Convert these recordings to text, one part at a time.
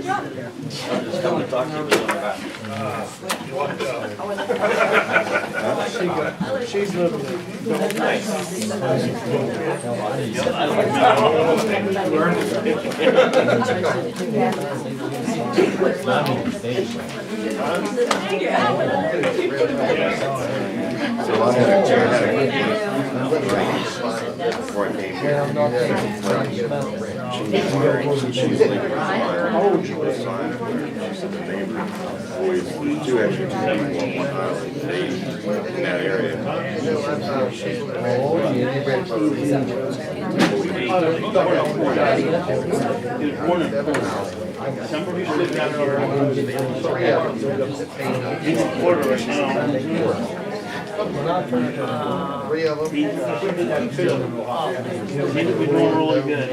just coming to talk to you about She's living it. So I had a before I came here. She was leaving her sign. She was signing there. So the neighbor, two extra people on one island in that area. Somebody lived down there. He's a quarter right now. Three of them. He's been doing really good.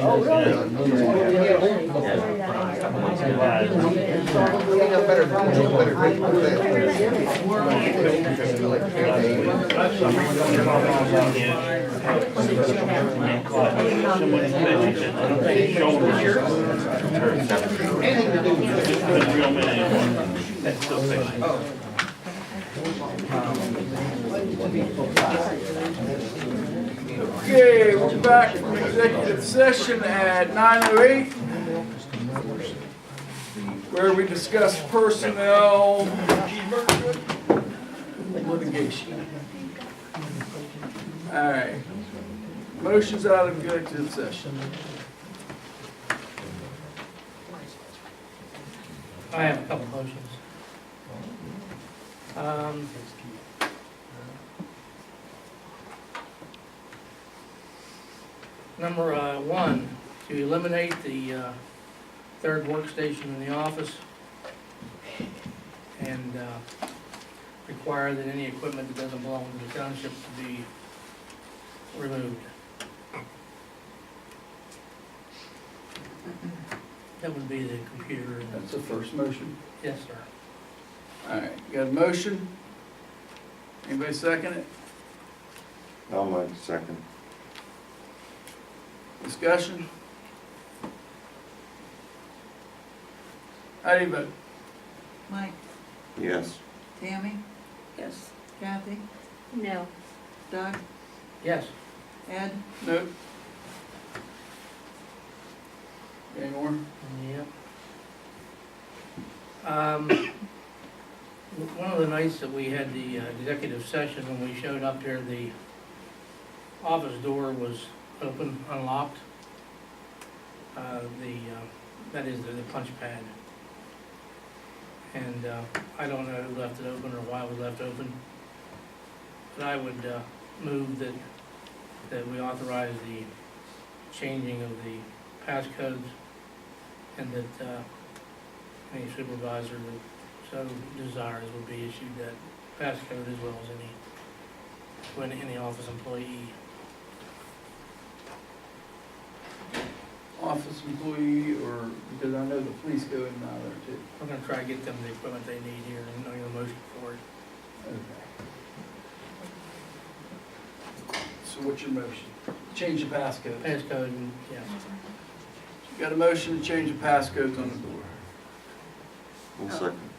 Okay, we're back from executive session at 9:08, where we discussed personnel litigation. All right, motions out of executive session. I have a couple motions. Number one, to eliminate the third workstation in the office and require that any equipment that doesn't belong to the township to be removed. That would be the computer. That's the first motion. Yes, sir. All right, got a motion? Anybody second it? I'll make a second. Discussion? How do you vote? Mike, Yes. Tammy, Yes. Kathy, No. Doug, Yes. Ed, Nope. Any more? Yep. One of the nights that we had the executive session, when we showed up here, the office door was open, unlocked. That is the punch pad. And I don't know who left it open or why it was left open. But I would move that we authorize the changing of the passcodes, and that any supervisor that so desires would be issued that passcode, as well as any office employee. Office employee, or, because I know the police go in and out there too. We're gonna try to get them the equipment they need here, and know your motion for it. Okay. So what's your motion? Change the passcode. Passcode, and, yes. Got a motion to change the passcodes on the door. I'll second.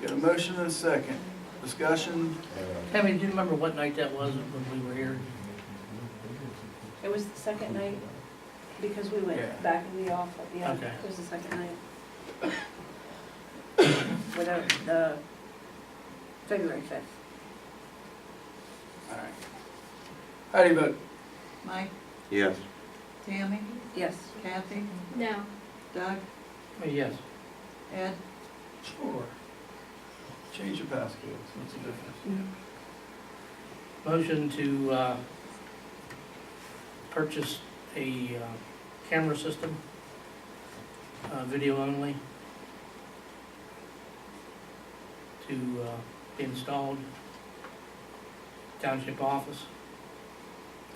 Got a motion and a second. Discussion? Tammy, do you remember what night that was when we were here? It was the second night, because we went Yeah. back in the office, yeah, Okay. it was the second night. Without the February 5th. All right. How do you vote? Mike, Yes. Tammy, Yes. Kathy, No. Doug, Yes. Ed, Sure. Change the passcodes. What's the difference? Motion to purchase a camera system, video only, to be installed township office,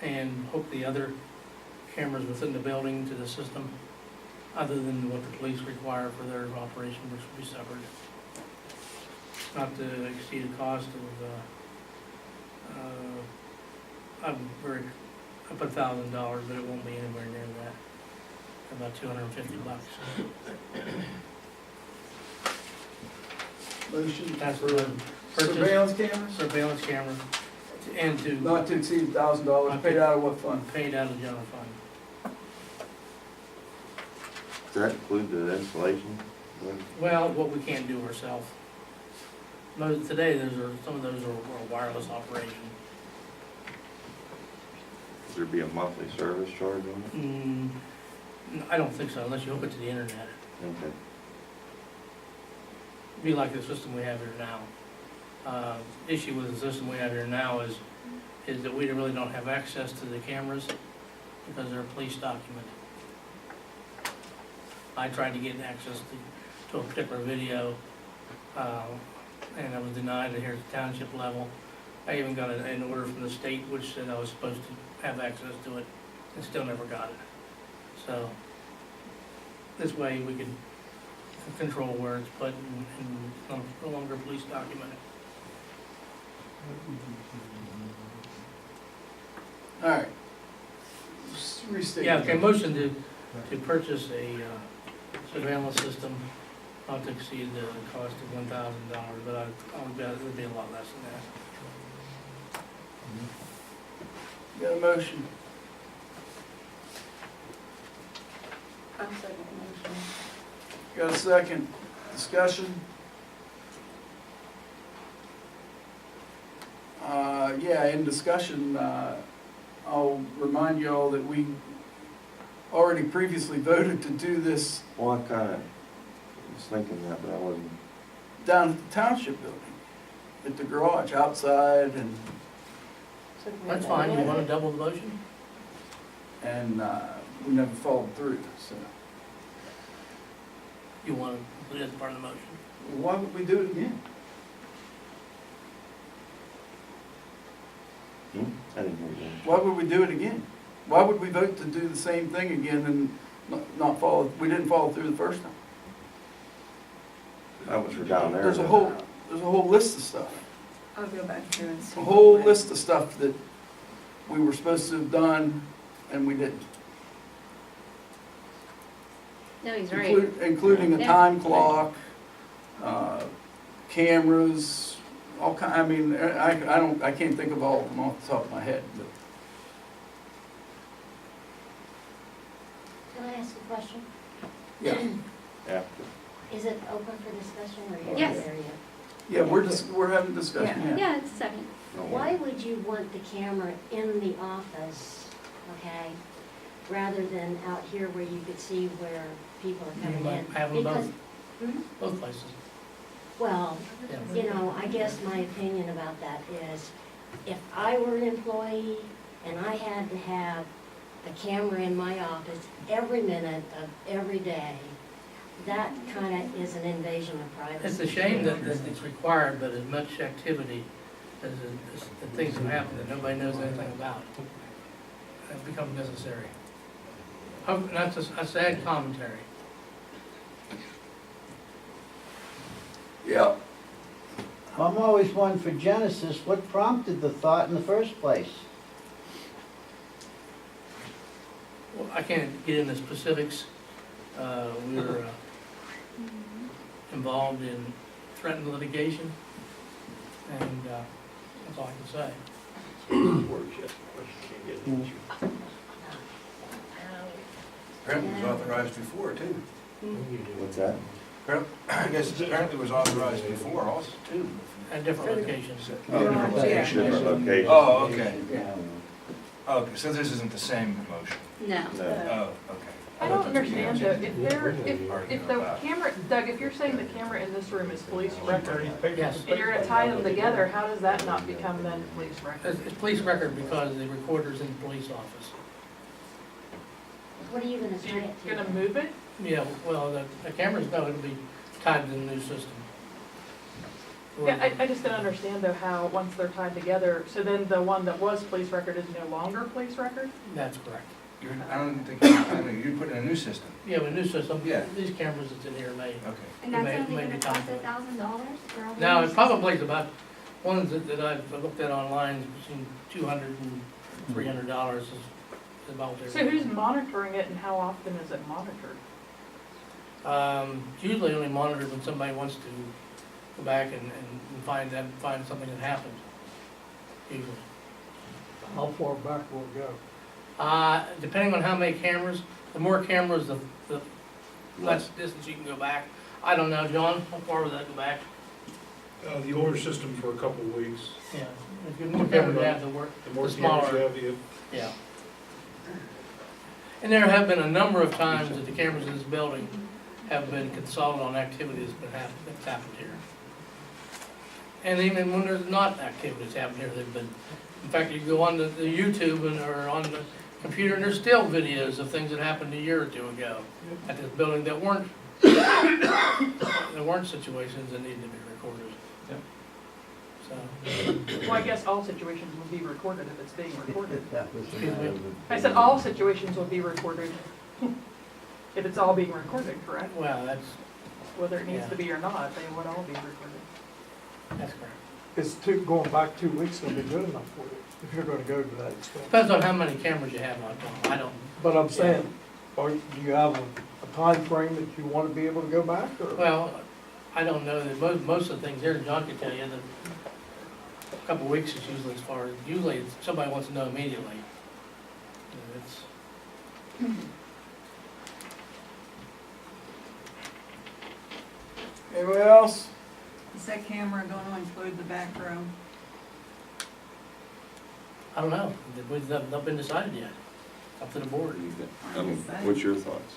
and hook the other cameras within the building to the system, other than what the police require for their operation, which will be separate. Not to exceed the cost of, I put $1,000, but it won't be anywhere near that. about $250. Motion That's for the purchase surveillance cameras, surveillance camera and to not to exceed $1,000, paid out of what fund? paid out of the general fund. Does that include the installation? Well, what we can't do ourselves. Today, some of those are wireless operation. Would there be a monthly service charge on it? I don't think so, unless you hook it to the internet. Okay. Be like the system we have here now. Issue with the system we have here now is that we really don't have access to the cameras because they're a police document. I tried to get access to a particular video, and I was denied it here at the township level. I even got an order from the state which said I was supposed to have access to it, and still never got it. So, this way we can control where it's put and no longer police documented. All right. Just restate. Yeah, okay, motion to purchase a surveillance system not to exceed the cost of $1,000, but I'll bet it'll be a lot less than that. Got a motion? I'm second the motion. Got a second? Discussion? Yeah, in discussion, I'll remind you all that we already previously voted to do this Well, I kinda was thinking that, but I wasn't. down at the township building, at the garage, outside, and So can we That's have fine, that you in? want to double the motion? we never followed through, so. You want to put it as part of the motion? Why would we do it again? I didn't hear that. Why would we do it again? Why would we vote to do the same thing again and not follow, we didn't follow through the first time? That was for down there. There's a whole list of stuff, I'll go back through and see. a whole what- list of stuff that we were supposed to have done and we didn't. No, he's right. Including a Yeah. time clock, cameras, all kind, I mean, I can't think of all of them off the top of my head, but. Can I ask a question? Yeah, After. Is it open for discussion or you're Yes. not there yet? yeah, we're having a discussion, yeah. Yeah, it's a second. Why would you want the camera in the office, okay, rather than out here where you could see where people are You coming might in? have them Because- both, Hmm? both places. Well, Yeah. you know, I guess my opinion about that is, if I were an employee and I had to have a camera in my office every minute of every day, that kind of is an invasion of privacy. It's a shame that it's required, but as much activity as the things that happen that nobody knows anything about, it becomes necessary. That's a sad commentary. Yeah, I'm always one for Genesis. What prompted the thought in the first place? Well, I can't get into specifics. We were involved in threatened litigation, and that's all I can say. Apparently it was authorized before, too. What's that? I guess apparently it was authorized before also, too. At different locations. Oh, different location. Different locations. Oh, okay. Okay, so this isn't the same motion? No. No. Oh, okay. I don't understand though, if Arguing the about- camera, Doug, if you're saying the camera in this room is police record, Yes. and you're gonna tie them together, how does that not become then police record? It's police record because the recorder's in the police office. What are you gonna tie it You're to? gonna move it? Yeah, well, the cameras, no, it'll be tied to the new system. Yeah, I just didn't understand though how, once they're tied together, so then the one that was police record is no longer police record? That's correct. I don't think, you put in a new system. Yeah, with new system, Yeah. these cameras that's in here made. Okay. And May- that's only may gonna be cost time. $1,000 for all Now, these? it probably is about, ones that I've looked at online, between $200 and $300 is about So there. who's monitoring it and how often is it monitored? Usually only monitored when somebody wants to go back and find something that happened, usually. How far back will it go? Depending on how many cameras, the more cameras, the less distance you can go back. I don't know, John, how far would that go back? The older system for a couple of weeks. Yeah, if you're more cameras you have, the more, The more the cameras smaller. you have, the Yeah. And there have been a number of times that the cameras in this building have been consulted on activities that's happened here. And even when there's not activities happening here, they've been, in fact, you go on the YouTube or on the computer and there's still videos of things that happened a year or two ago at this building that weren't, there weren't situations that needed to be recorded. So, Well, I guess all situations will be recorded if it's being recorded. That was the Excuse me? matter with- I said all situations will be recorded if it's all being recorded, correct? well, that's Whether it needs Yeah. to be or not, they would all be recorded. correct. Is going back 2 weeks gonna be good enough for you, if you're gonna go to that extent? Depends on how many cameras you have on, I don't, But I'm saying, do you have a time frame that you wanna be able to go back, or? well, I don't know that most of the things here, John can tell you that a couple of weeks is usually as far, usually it's- somebody wants to know immediately. You know, it's, Anybody else? Is that camera gonna include the back room? I don't know, it's not been decided yet, up to the board. What's your thoughts?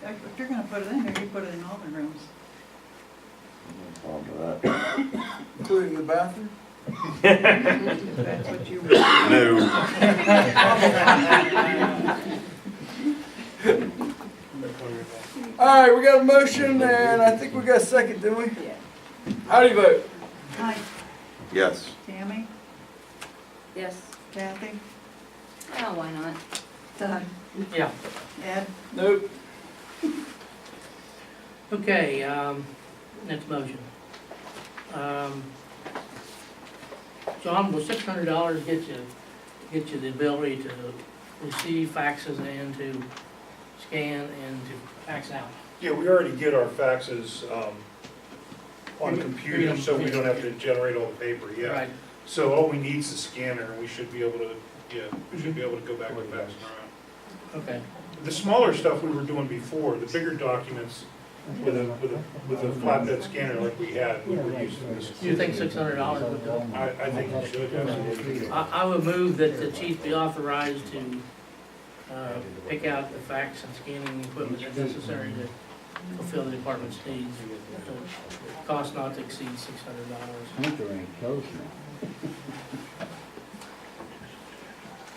If you're gonna put it in there, you put it in all the rooms. On to that. Including the bathroom? If that's what you want. No. All right, we got a motion and I think we got a second, didn't we? Yeah. How do you vote? Mike, Yes. Tammy, Yes. Kathy, Oh, why not? Doug, Yeah, Ed, Nope. okay, next motion. John, will $600 get you the ability to receive faxes and to scan and to fax out? Yeah, we already get our faxes, on computer, so we don't have to generate all the paper, yeah. Right, So all we need is the scanner, and we should be able to, we should be able to go back and fax them around. okay. The smaller stuff we were doing before, the bigger documents with a flatbed scanner like we had, we were using this. Do you think $600 would do it? I think we should, absolutely. I would move that the chief be authorized to pick out the fax and scanning equipment that's necessary to fulfill the department's needs. Cost not to exceed $600. Hunter ain't close now.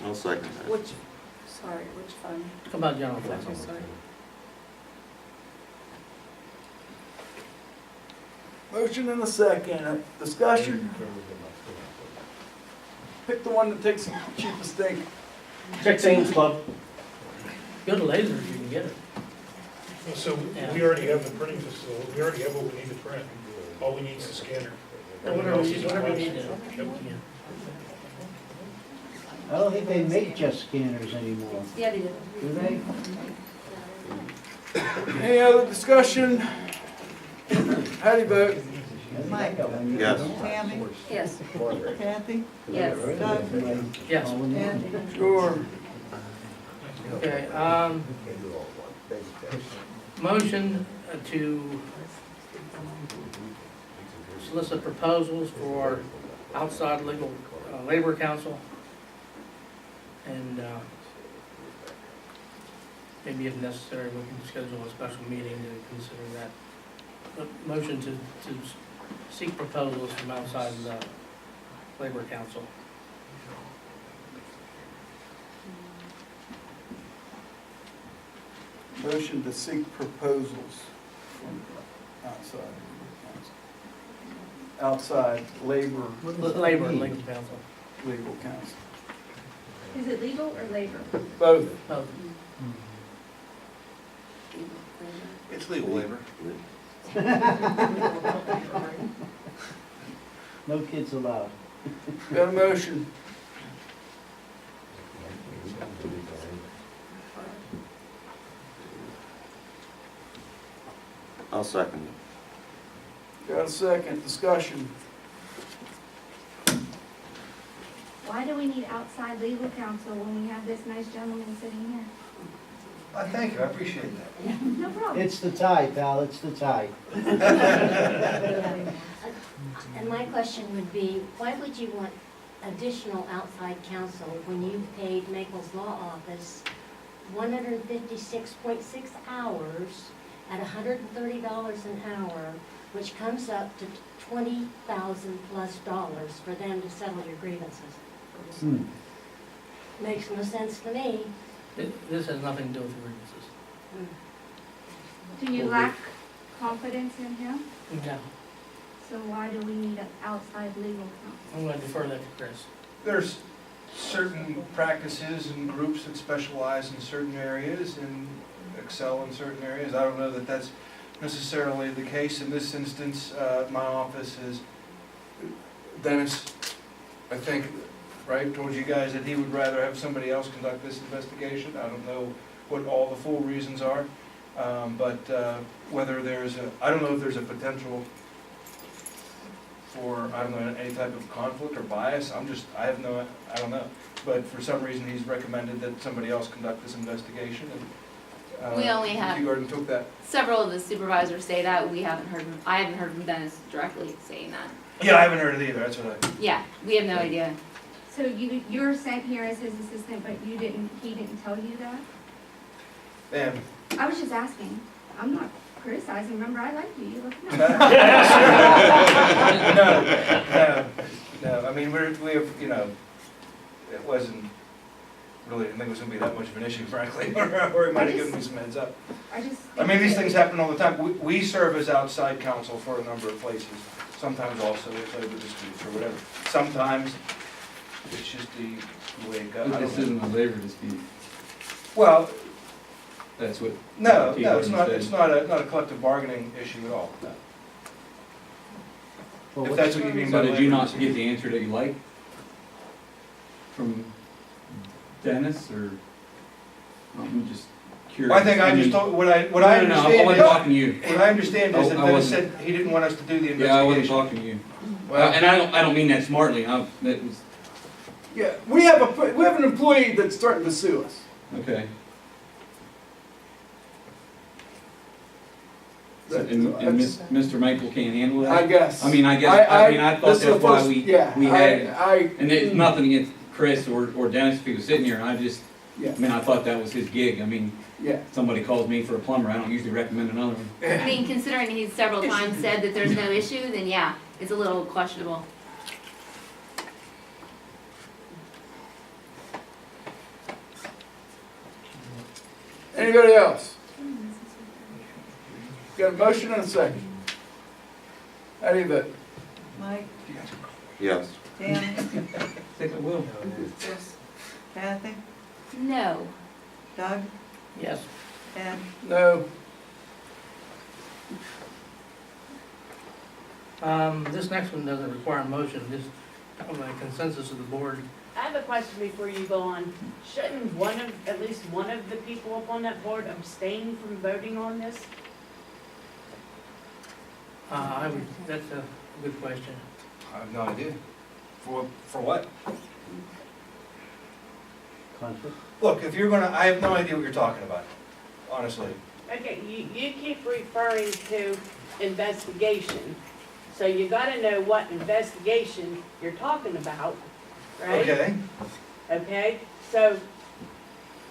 I'll second that. Which fund? Come on, general fund. I'm sorry. Motion and a second. Discussion? Pick the one that takes the cheapest thing. Check Sam's Club. Go to Lasers, you can get it. So we already have the printing facility, we already have what we need to print. All we need is the scanner. Whatever you need to. Yeah. I don't think they make just scanners anymore, Yeah, they did. do they? Any other discussion? How do you vote? Mike, Yes. Tammy, Yes. Kathy, Yes. Doug, Yes. Ed. Sure. Okay, motion to solicit proposals for outside legal labor counsel. And maybe if necessary, we can schedule a special meeting to consider that. Motion to seek proposals from outside the labor council. Motion to seek proposals from outside labor Labor and legal counsel. legal counsel. Is it legal or labor? Both. Oh, It's legal labor. No kids allowed. Got a motion. I'll second it. Got a second, discussion. Why do we need outside legal counsel when we have this nice gentleman sitting here? Thank you, I appreciate that. No problem. It's the tie, pal, it's the tie. And my question would be, why would you want additional outside counsel when you paid Maple's Law Office 156.6 hours at $130 an hour, which comes up to $20,000+ for them to settle your grievances? Makes no sense to me. This has nothing to do with the grievances. Do you lack confidence in him? No, So why do we need an outside legal counsel? I'm gonna defer that to Chris. There's certain practices and groups that specialize in certain areas and excel in certain areas. I don't know that that's necessarily the case in this instance. My office is, Dennis, I think, right, told you guys that he would rather have somebody else conduct this investigation. I don't know what all the full reasons are, but whether there's I don't know if there's a potential for, I don't know, any type of conflict or bias. I don't know. But for some reason, he's recommended that somebody else conduct this investigation. And We only have- T. Gordon took that. Several of the supervisors say that. I haven't heard from Dennis directly saying that. Yeah, I haven't heard it either. That's what Yeah, we have no idea. So you're sent here as his assistant, but he didn't tell you that? And I was just asking. I'm not criticizing. Remember, I like you. You look nice. No. I mean, we have, you know, it wasn't really, I didn't think it was going to be that much of an issue, frankly, or he might have given me some heads up. I mean, these things happen all the time. We serve as outside counsel for a number of places. Sometimes also with labor disputes or whatever. Sometimes it's just the way it goes. But this isn't a labor dispute. Well, That's what. no, T. it's Gordon not. said. It's not a collective bargaining issue at all. No. Well, If what's- that's what you mean by So did you labor not dispute. get the answer that you like from Dennis, or I'm just curious? Well, I think I just mean- told, what I No, I understand wasn't is, talking to you. what I understand is Oh, that I Dennis wasn't. said he didn't want us to do the investigation. Yeah, I wasn't talking to you. Well, And I don't mean that smartly, that was, Yeah, we have an employee that's starting to sue us. okay. That- And Mr. Maple can't handle that? I guess. I thought this is the that's why first- we yeah, had, I- and it's nothing against Chris or Dennis if he was sitting here, and I Yeah, mean, I thought that was his gig. I mean, yeah. somebody calls me for a plumber, I don't usually recommend another one. I mean, considering he's several times said that there's no issue, then yeah, it's a little questionable. Anybody else? Got a motion and a second. How do you vote? Mike, Yes. Dan, Think I will. Kathy, No. Doug, Yes. Ed, No. This next one doesn't require a motion, just on a consensus of the board. I have a question before you go on. Shouldn't at least one of the people up on that board abstain from voting on this? That's a good question. I have no idea. For what? Conflict? Look, if you're gonna, I have no idea what you're talking about, honestly. Okay, you keep referring to investigation, so you gotta know what investigation you're talking about, right? Okay. Okay, so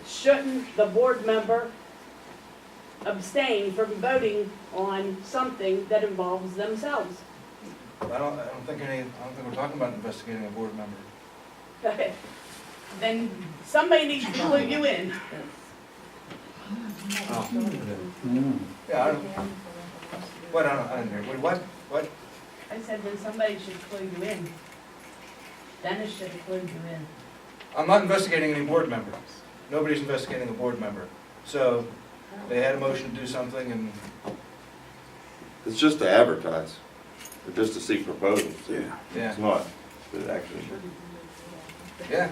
shouldn't the board member abstain from voting on something that involves themselves? I don't think we're talking about investigating a board member. Then somebody needs to clue you in. Yeah, I don't, what, I didn't hear, wait, what? I said then somebody should clue you in. Dennis should have clued you in. I'm not investigating any board member. Nobody's investigating a board member. So, they had a motion to do something and, It's just to advertise, or just to seek proposals. yeah, It's not, but actually, yeah,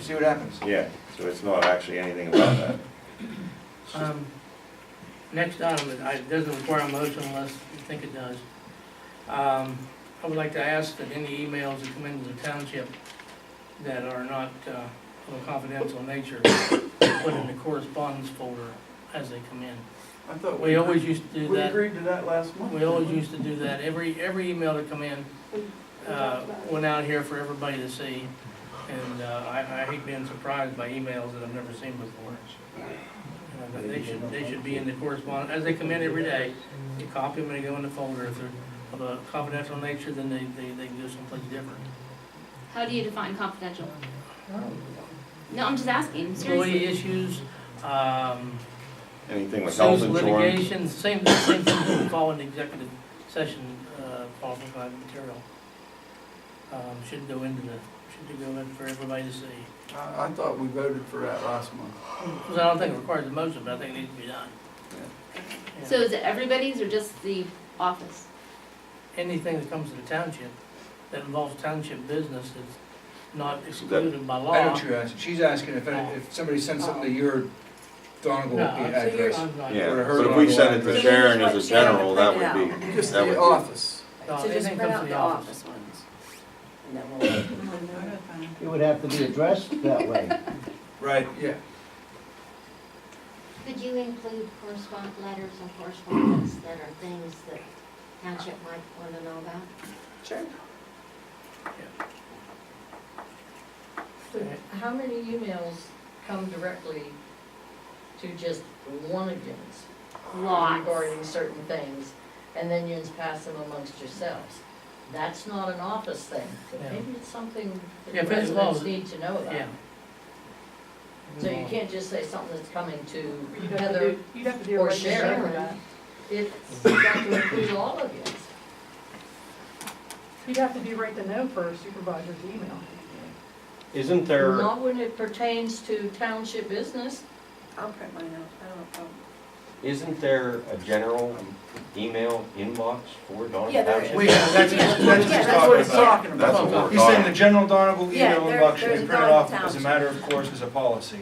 see what happens. yeah, so it's not actually anything about that. Um, Next item, it doesn't require a motion unless you think it does. I would like to ask that any emails that come into the township that are not of a confidential nature, put in the correspondence folder as they come in. I thought We always used to do we that. agreed to that last month. We always used to do that. Every email that come in, went out here for everybody to see. And I hate being surprised by emails that I've never seen before. They should be in the correspondence, as they come in every day, you copy them and they go in the folder. If they're of a confidential nature, then they can go someplace different. How do you define confidential? No, I'm just asking, Employee seriously. issues, Anything with health suits, insurance. litigation, same thing that fall in the executive session, qualified material. Should go in for everybody to see. I thought we voted for that last month. Because I don't think it requires a motion, but I think it needs to be done. Yeah. So is it everybody's or just the office? Anything that comes to the township that involves township business is not excluded by law. I know what you're asking. She's asking if somebody sends something to your Donegal No, address. I'm not- Yeah, Or her but if we Donegal send it address. to Sharon as a general, that would be, Just that would the be. office. No, So just anything print comes out to the the office. office ones. And then we'll- It would have to be addressed that way. Right, yeah. Could you include letters and correspondence that are things that township might want to know about? Sure. How many emails come directly to just one of yous Lots. regarding certain things, and then you pass them amongst yourselves? That's not an office thing, but Yeah. maybe it's something Yeah, that if it residents involves- need to know about. Yeah. So you can't just say something that's coming to You'd have to Heather do, you'd have to do a or registration for Sharon. that. It's got to include all of you. You'd have to be right to know for a supervisor's email. Isn't there, Not when it pertains to township business. I'll print mine out, I don't have a problem. isn't there a general email inbox for Donegal Yeah, there is. Township? That's what he's Yeah, that's what it's talking talking about. That's about. what we're He's saying the talking. general Donegal Yeah, email there- inbox should there's be a printed Donegal off as a Township. matter of course as a policy.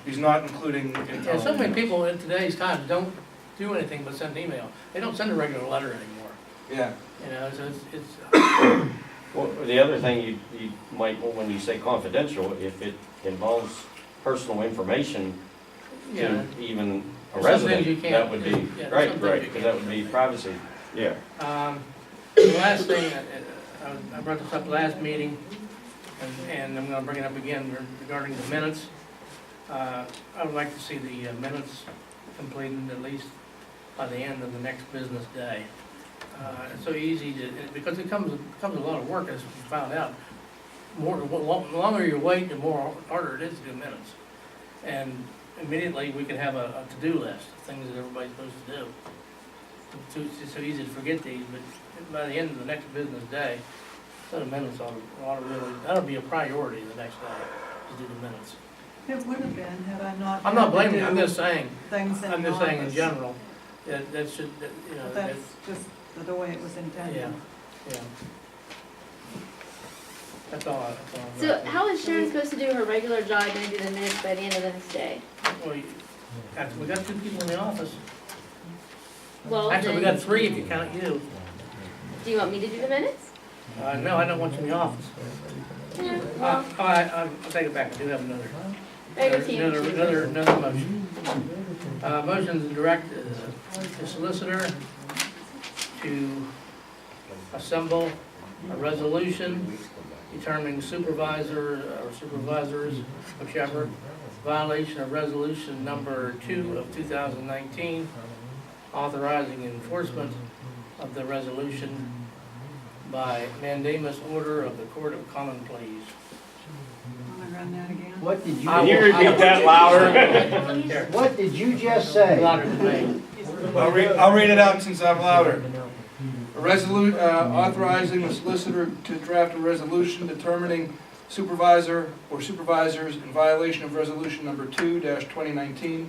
He's not including Yeah, internal so many emails. people in today's time don't do anything but send an email. They don't send a regular letter anymore. Yeah. You know, so it's Well, the other thing you might, when you say confidential, if it involves personal information yeah. to even a There's some things you resident, can't- that would be, yeah, there's right, some things right, you because can't that would be do. privacy. Yeah. The last thing, I brought this up last meeting, and I'm gonna bring it up again regarding the minutes. I would like to see the minutes completed at least by the end of the next business day. It's so easy to, because it comes a lot of work, as we found out. The longer you wait, the more harder it is to do minutes. And immediately, we can have a to-do list of things that everybody's supposed to do. It's so easy to forget these, but by the end of the next business day, so the minutes ought to really, that'll be a priority the next day, to do the minutes. It would have been had I not. I'm not blaming you, I'm just saying, Things in I'm the just saying in office. general, that should, you know, But that, that's just the way it was intended. yeah, yeah. That's all I'm So saying. how is Sharon supposed to do her regular job and do the minutes by the end of the next day? Well, we got 2 people in the office. Well, Actually, we then, got 3 if you count you. do you want me to do the minutes? No, I don't want you in the office. Yeah, well, I'll take it back, I do have another. regular team. Another motion. Motion to direct the solicitor to assemble a resolution determining supervisor or supervisors, whichever, violation of resolution number 2 of 2019, authorizing enforcement of the resolution by mandamus order of the Court of Common Pleas. I'm gonna run that again. What did you? Can you repeat that louder? What did you just say? Louder than me. I'll read it out since I'm louder. Authorizing the solicitor to draft a resolution determining supervisor or supervisors in violation of resolution number 2-2019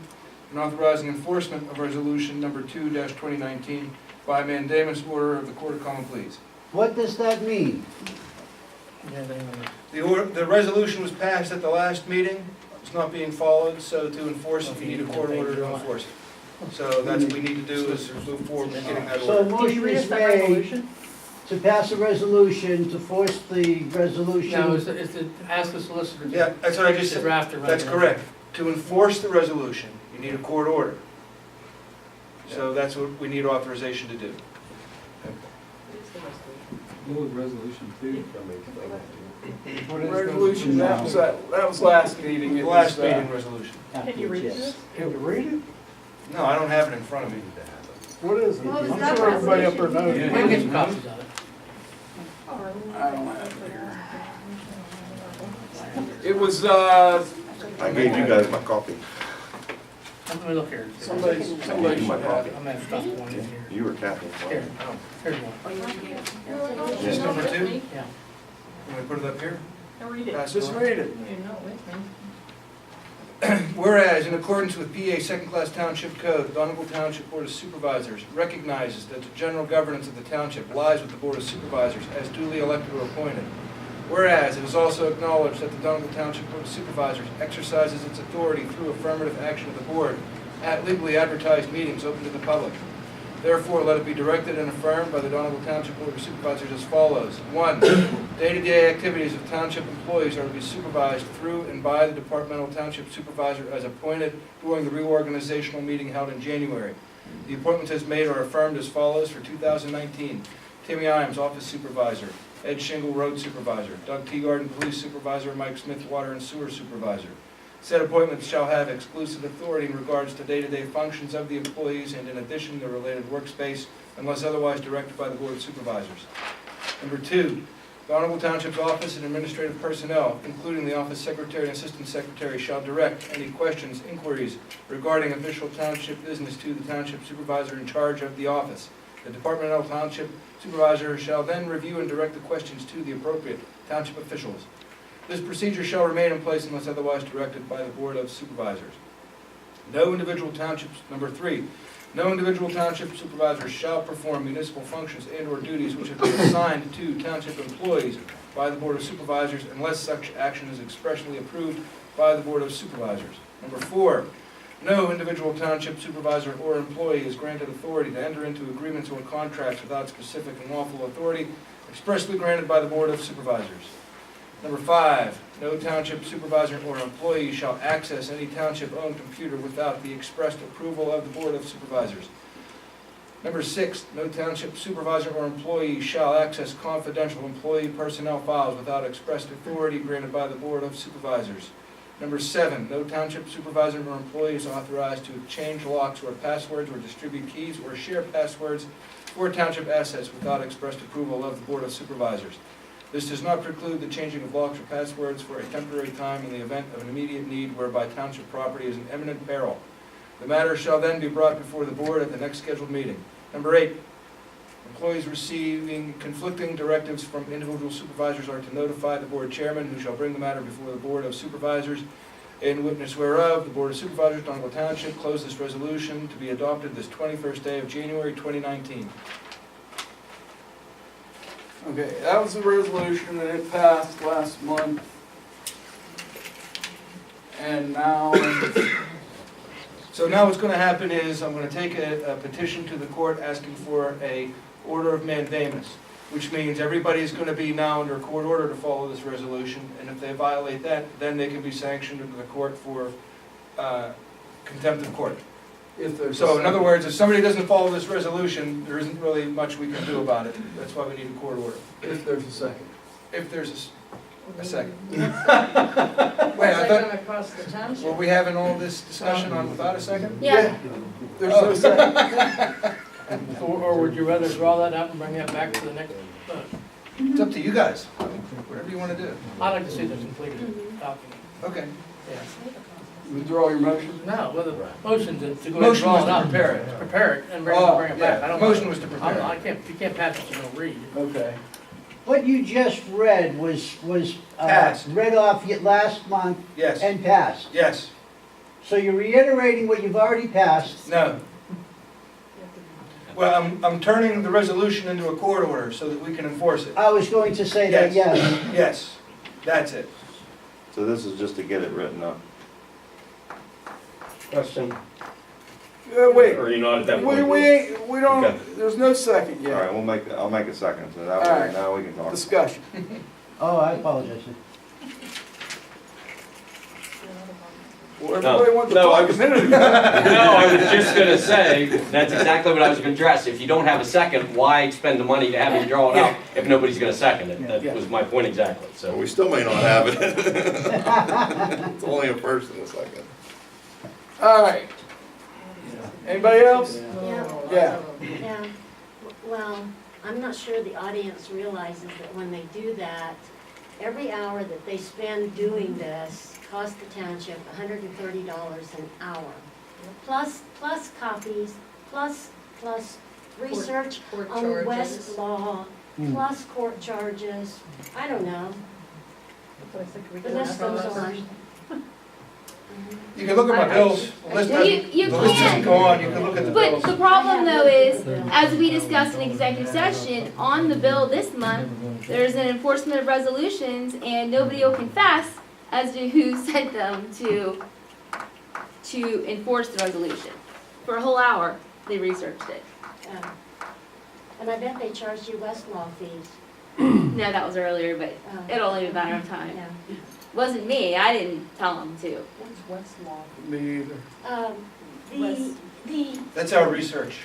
and authorizing enforcement of resolution number 2-2019 by mandamus order of the Court of Common Pleas. What does that mean? The resolution was passed at the last meeting. It's not being followed, so to enforce it, you need a court order to enforce it. So that's what we need to do, is move forward with getting that So a order. Can motion you read us is that made resolution? to pass a resolution, to force the No, resolution. it's to ask the solicitor. Yeah, that's what I just To said. draft the That's resolution. correct. To enforce the resolution, you need a court order. So that's what we need authorization to do. What was resolution two? Resolution, that was last meeting. It was, Last meeting resolution. Can you read it to us? Can you read it? No, I don't have it in front of me. What is it? What was I'm that sure everybody up there knows. We can get some copies of it. I don't have it here. It was, I gave you guys my copy. Let me look here. somebody should have it. I'm gonna stuff one in here. You were Kathy. Here, here's one. Is this number 2? Yeah. Can we put it up here? Now read it. Pass Just on. read it. You're not with me. Whereas, in accordance with PA Second-Class Township Code, Donegal Township Board of Supervisors recognizes that the general governance of the township lies with the Board of Supervisors as duly elected or appointed. Whereas, it is also acknowledged that the Donegal Township Board of Supervisors exercises its authority through affirmative action of the board at legally advertised meetings open to the public. Therefore, let it be directed and affirmed by the Donegal Township Board of Supervisors as follows. 1. Day-to-day activities of township employees are to be supervised through and by the departmental township supervisor as appointed during the reorganizational meeting held in January. The appointments as made are affirmed as follows for 2019. Timmy Imes, Office Supervisor. Ed Shingle, Road Supervisor. Doug Teagarden, Police Supervisor. Mike Smith, Water and Sewer Supervisor. Said appointments shall have exclusive authority in regards to day-to-day functions of the employees and in addition the related workspace unless otherwise directed by the Board of Supervisors. Number 2, Donegal Township's office and administrative personnel, including the office secretary and assistant secretary, shall direct any questions, inquiries regarding official township business to the township supervisor in charge of the office. The departmental township supervisor shall then review and direct the questions to the appropriate township officials. This procedure shall remain in place unless otherwise directed by the Board of Supervisors. No individual townships, number 3, no individual township supervisor shall perform municipal functions and/or duties which have been assigned to township employees by the Board of Supervisors unless such action is expressly approved by the Board of Supervisors. Number 4, no individual township supervisor or employee is granted authority to enter into agreements or contracts without specific and lawful authority expressly granted by the Board of Supervisors. Number 5, no township supervisor or employee shall access any township-owned computer without the expressed approval of the Board of Supervisors. Number 6, no township supervisor or employee shall access confidential employee personnel files without expressed authority granted by the Board of Supervisors. Number 7, no township supervisor or employee is authorized to exchange locks or passwords or distribute keys or share passwords for township assets without expressed approval of the Board of Supervisors. This does not preclude the changing of locks or passwords for a temporary time in the event of an immediate need whereby township property is in imminent peril. The matter shall then be brought before the board at the next scheduled meeting. Number 8, employees receiving conflicting directives from individual supervisors are to notify the board chairman, who shall bring the matter before the Board of Supervisors. In witness whereof, the Board of Supervisors, Donegal Township, closed this resolution to be adopted this 21st day of January 2019. Okay, that was the resolution and it passed last month. And now, So now what's going to happen is I'm going to take a petition to the court asking for a order of mandamus, which means everybody's going to be now under a court order to follow this resolution, and if they violate that, then they can be sanctioned into the court for contempt of court. if there's. So in other words, if somebody doesn't follow this resolution, there isn't really much we can do about it. That's why we need a court order. If there's a second. If there's a second. Wait, What's I that thought, gonna cost the were township? we having all this discussion on without a second? Yeah. There's no second. Or would you rather draw that out and bring that back to the next vote? It's up to you guys. Whatever you want to do. I'd like to see the completed document. Okay. Yeah. Withdraw your motion? No, with a motion to go ahead and Motion draw was it to up. prepare it. Prepare it and bring Oh, it back. I yeah, don't motion want- was to prepare it. I can't, you can't pass it, you don't read. Okay. What you just read was Passed. read off last month Yes, and passed. yes, So you're reiterating what you've already passed. no. Well, I'm turning the resolution into a court order so that we can enforce it. I was going to say that, yes. Yes, that's it. So this is just to get it written up. Question. Wait, Or are you not at that we point? don't, Okay. there's no second All right, yet. I'll make a second, so that All right. way, now we can talk. Discussion. Oh, I apologize. Well, everybody wanted to No, I talk a was- minute ago. No, I was just gonna say, that's exactly what I was gonna address. If you don't have a second, why spend the money to have him draw it out if nobody's gonna second it? That Yeah. was my point exactly, So so. we still may not have it. It's only a first and a second. All right. Anybody else? Yeah. Yeah. Yeah, well, I'm not sure the audience realizes that when they do that, every hour that they spend doing this costs the township $130 an hour. Plus copies, plus research Court on charges. Westlaw, plus court charges, I don't know, That's what I said, could we the do list that goes first? on. You can look at my bills, the list You doesn't, the list doesn't can, go on, you can look at the but bills. the problem though is, as we discussed in executive session, on the bill this month, there's an enforcement of resolutions and nobody will confess as to who sent them to enforce the resolution. For a whole hour, they researched it. And I bet they charged you Westlaw fees. No, that was earlier, but Oh. it'll only be a matter of time. Yeah. Wasn't me, I didn't tell them to. What's Westlaw? Me either. The, That's our research.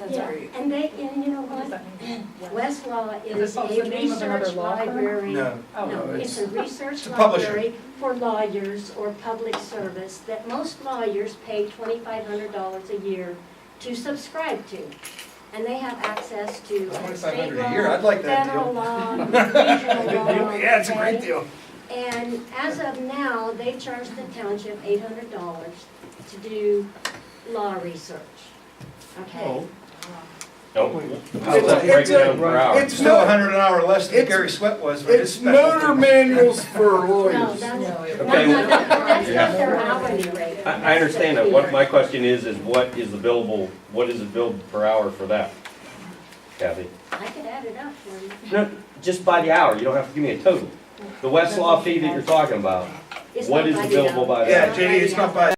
yeah, and you know What does what? that mean? Westlaw Is is it also a the name of another research law firm? library. No, Oh, No, No, it's a research it's a publisher. library for lawyers or public service that most lawyers pay $2,500 a year to subscribe to. And they have access to state $2,500 a year, I'd like that federal deal. law, regional law. Yeah, it's a great okay? deal. And as of now, they charge the township $800 to do law research. Okay? Nope. How's It's- that break it's a- down per hour? it's Still not- $100 an hour less than It's- Gary Sweat was for his It's specialty. motor manuals for No, lawyers. that's, no, Okay. that's not their hourly rate. I understand that. What my question is what is the billable, what is it billed per hour for that? Kathy? I could add it up for you. No, just by the hour. You don't have to give me a total. The Westlaw fee that you're talking about, It's what not is by the billable hour. by the Yeah, hour? JD, it's not by